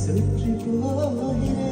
சுற்றி போகிறேன்.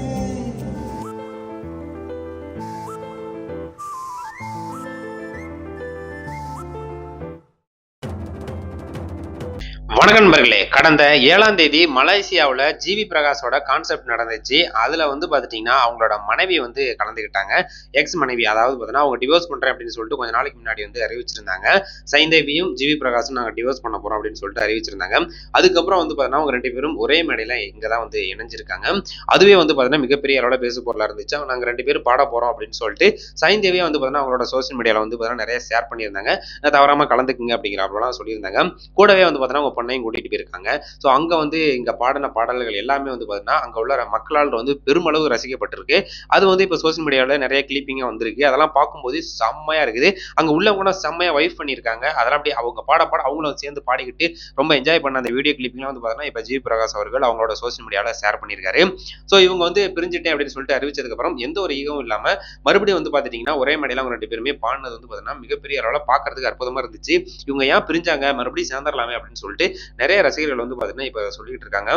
வணக்கம் நண்பர்களே, கடந்த 7ஆம் தேதி மலேசியாவில் ஜிவி பிரகாஷோட கான்செப்ட் நடந்துச்சு. அதில் வந்து பார்த்துட்டிங்கன்னா அவங்களோட மனைவி வந்து கலந்துக்கிட்டாங்க. எக்ஸ் மனைவி, அதாவது பார்த்தீங்கன்னா அவங்க டிவோர்ஸ் பண்ணுறேன் அப்படின்னு சொல்லிட்டு கொஞ்ச நாளைக்கு முன்னாடி வந்து அறிவிச்சிருந்தாங்க. சைந்தேவியும் ஜிவி பிரகாஷும் நாங்கள் டிவோர்ஸ் பண்ண போகிறோம் அப்படின்னு சொல்லிட்டு அறிவிச்சிருந்தாங்க. அதுக்கப்புறம் வந்து பார்த்தீங்கன்னா அவங்க 2 பேரும் ஒரே மேடையில் இங்கே தான் வந்து இணைஞ்சிருக்காங்க. அதுவே வந்து பார்த்தீங்கன்னா மிகப்பெரிய அளவில் பேசு பொருளாக இருந்துச்சு. நாங்கள் 2 பேரும் பாட போகிறோம் அப்படின்னு சொல்லிட்டு சைந்தேவியை வந்து பார்த்தீங்கன்னா அவங்களோட சோஷியல் மீடியாவில் வந்து பார்த்தீங்கன்னா நிறைய ஷேர் பண்ணியிருந்தாங்க. தவறாமல் கலந்துக்குங்க அப்படிங்கிறப்பெல்லாம் சொல்லியிருந்தாங்க. கூடவே வந்து பார்த்தீங்கன்னா அவங்க பொண்ணையும் கூட்டிட்டு போயிருக்காங்க. ஸோ அங்க வந்து இங்க பாடின பாடல்கள் எல்லாமே வந்து பார்த்தீங்கன்னா அங்க உள்ள மக்களால் வந்து பெருமளவு ரசிக்கப்பட்டிருக்கு. அது வந்து இப்போ சோசியல் மீடியாவில் நிறைய கிளிப்பிங்காக வந்திருக்கு. அதெல்லாம் பார்க்கும்போது செம்மையா இருக்குது. அங்க உள்ளவங்க கூட செம்மையா வைஃப் பண்ணியிருக்காங்க. அதெல்லாம் அப்படியே அவங்க பாட அவங்களும் சேர்ந்து பாடிக்கிட்டு ரொம்ப என்ஜாய் பண்ண அந்த வீடியோ கிளிப்பிங்லாம் வந்து பார்த்தீங்கன்னா இப்போ ஜிவி பிரகாஷ் அவர்கள் அவங்களோட சோசியல் மீடியாவில் ஷேர் பண்ணியிருக்காரு. ஸோ இவங்க வந்து பிரிஞ்சுட்டேன் அப்படின்னு சொல்லிட்டு அறிவிச்சதுக்கு அப்புறம் எந்த ஒரு ஈகவும் இல்லாம மறுபடியும் வந்து பார்த்துட்டீங்கன்னா ஒரே மேடையில் அவங்க 2 பேருமே பாடினது வந்து பார்த்தீங்கன்னா மிகப்பெரிய அளவில் பார்க்கறதுக்கு அற்புதமா இருந்துச்சு. இவங்க ஏன் பிரிஞ்சாங்க, மறுபடியும் சேர்ந்துடலாமே அப்படின்னு சொல்லிட்டு நிறைய ரசிகர்கள் வந்து பார்த்தீங்கன்னா இப்போ சொல்லிட்டு இருக்காங்க.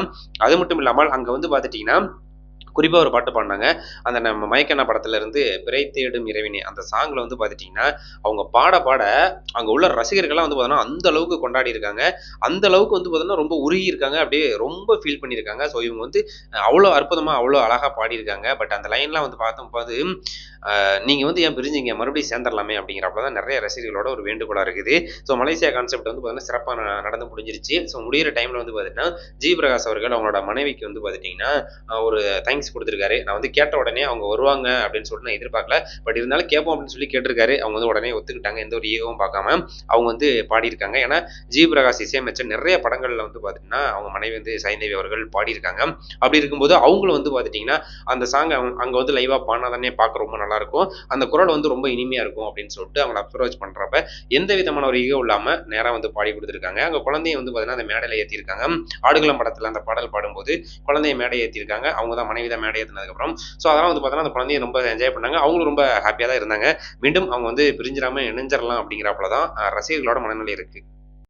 அது மட்டும் இல்லாமல் அங்கே வந்து பார்த்துட்டீங்கன்னா குறிப்பாக ஒரு பாட்டு பாடினாங்க. அந்த நம்ம மயக்கண்ணா படத்துல இருந்து பிறை தேடும் இறைவனே அந்த சாங்ல வந்து பார்த்துட்டீங்கன்னா அவங்க பாட பாட அங்கே உள்ள ரசிகர்கள்லாம் வந்து பார்த்தீங்கன்னா அந்த அளவுக்கு கொண்டாடி இருக்காங்க. அந்த அளவுக்கு வந்து பார்த்தீங்கன்னா ரொம்ப உருகி இருக்காங்க. அப்படியே ரொம்ப ஃபீல் பண்ணியிருக்காங்க. ஸோ இவங்க வந்து அவ்வளோ அற்புதமாக அவ்வளோ அழகாக பாடியிருக்காங்க. பட் அந்த லைன்லாம் வந்து பார்க்கும்போது நீங்கள் வந்து ஏன் பிரிஞ்சிங்க, மறுபடியும் சேர்ந்துடலாமே அப்படிங்கிறப்ப தான் நிறைய ரசிகர்களோட ஒரு வேண்டுகோளாக இருக்குது. ஸோ மலேசியா கான்செப்ட் வந்து பார்த்தீங்கன்னா சிறப்பாக நடந்து முடிஞ்சிருச்சு. ஸோ முடிகிற டைமில் வந்து பார்த்தீங்கன்னா ஜி பிரகாஷ் அவர்கள் அவங்களோட மனைவிக்கு வந்து பார்த்துட்டிங்கன்னா ஒரு தேங்க்ஸ் கொடுத்துருக்காரு. நான் வந்து கேட்ட உடனே அவங்க வருவாங்க அப்படின்னு சொல்லிட்டு நான் எதிர்பார்க்கல. பட் இருந்தாலும் கேட்போம் அப்படின்னு சொல்லி கேட்டிருக்காரு. அவங்க வந்து உடனே ஒத்துக்கிட்டாங்க. எந்த ஒரு ஈகவும் பார்க்காம அவங்க வந்து பாடியிருக்காங்க. ஏன்னா ஜி பிரகாஷ் இசையமைச்ச நிறைய படங்களில் வந்து பார்த்திங்கன்னா அவங்க மனைவி வந்து சைந்தேவி அவர்கள் பாடியிருக்காங்க. அப்படி இருக்கும்போது அவங்களும் வந்து பார்த்துட்டிங்கன்னா அந்த சாங் அங்கே வந்து லைவாக பாடினாதானே பார்க்க ரொம்ப நல்லாயிருக்கும். அந்த குரல் வந்து ரொம்ப இனிமையாக இருக்கும் அப்படின்னு சொல்லிட்டு அவங்களை அப்ரோச் பண்ணுறப்ப எந்த விதமான ஒரு ஈகோ இல்லாமல் நேராக வந்து பாடி கொடுத்துருக்காங்க. அங்கே குழந்தைய வந்து பார்த்தீங்கன்னா அந்த மேடையில் ஏற்றிருக்காங்க. ஆடுகளம் படத்தில் அந்த பாடல் பாடும்போது குழந்தைய மேடை ஏற்றிருக்காங்க. அவங்க தான் மனைவி தான் மேடை ஏற்றினதுக்கப்புறம். ஸோ அதெல்லாம் வந்து பார்த்தீங்கன்னா அந்த குழந்தைய ரொம்ப என்ஜாய் பண்ணாங்க. அவங்களும் ரொம்ப ஹாப்பியாக தான் இருந்தாங்க. மீண்டும் அவங்க வந்து பிரிஞ்சிடாமல் இணைஞ்சிடலாம் அப்படிங்கிறப்பல தான் ரசிகர்களோட மனநிலை இருக்குது.